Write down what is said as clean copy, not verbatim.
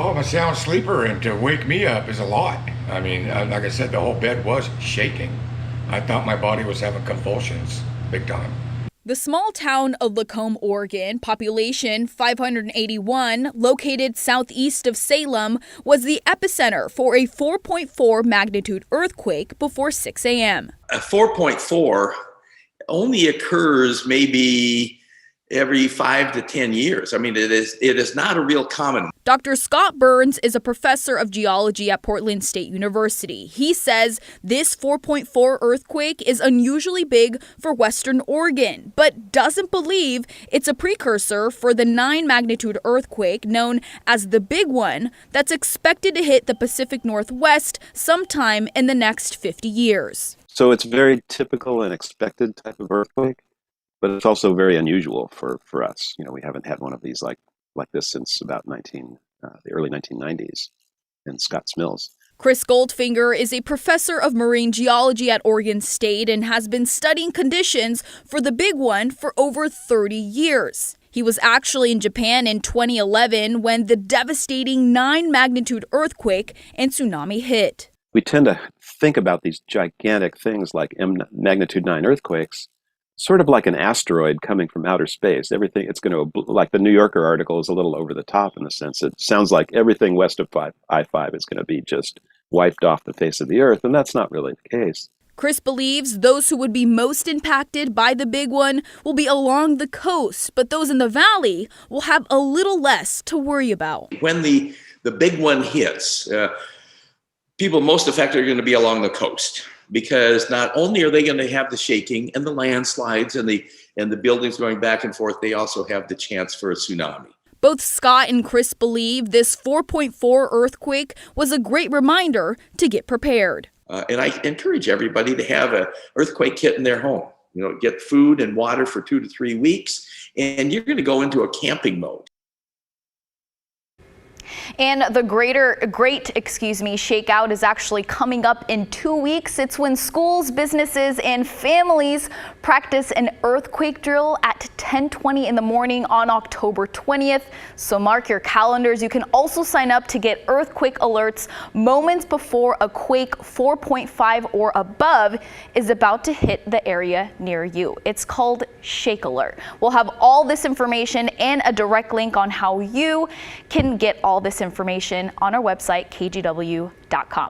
Well, I'm a sound sleeper, and to wake me up is a lot. I mean, like I said, the whole bed was shaking. I thought my body was having convulsions, big time. The small town of Lacomb, Oregon, population 581, located southeast of Salem, was the epicenter for a 4.4 magnitude earthquake before 6 a.m. A 4.4 only occurs maybe every 5 to 10 years. I mean, it is not a real common. Dr. Scott Burns is a professor of geology at Portland State University. He says this 4.4 earthquake is unusually big for Western Oregon, but doesn't believe it's a precursor for the 9 magnitude earthquake known as the Big One that's expected to hit the Pacific Northwest sometime in the next 50 years. So it's very typical and expected type of earthquake, but it's also very unusual for us. You know, we haven't had one of these like this since about the early 1990s in Scotts Mills. Chris Goldfinger is a professor of marine geology at Oregon State and has been studying conditions for the Big One for over 30 years. He was actually in Japan in 2011 when the devastating 9 magnitude earthquake and tsunami hit. We tend to think about these gigantic things like magnitude 9 earthquakes sort of like an asteroid coming from outer space. Everything, it's going to, like the New Yorker article is a little over the top in the sense it sounds like everything west of I-5 is going to be just wiped off the face of the earth, and that's not really the case. Chris believes those who would be most impacted by the Big One will be along the coast, but those in the valley will have a little less to worry about. When the Big One hits, people most affected are going to be along the coast, because not only are they going to have the shaking and the landslides and the buildings going back and forth, they also have the chance for a tsunami. Both Scott and Chris believe this 4.4 earthquake was a great reminder to get prepared. And I encourage everybody to have an earthquake kit in their home. You know, get food and water for 2 to 3 weeks, and you're going to go into a camping mode. And the great shakeout is actually coming up in 2 weeks. It's when schools, businesses, and families practice an earthquake drill at 10:20 in the morning on October 20th. So mark your calendars. You can also sign up to get earthquake alerts moments before a quake 4.5 or above is about to hit the area near you. It's called Shake Alert. We'll have all this information and a direct link on how you can get all this information on our website, kgw.com.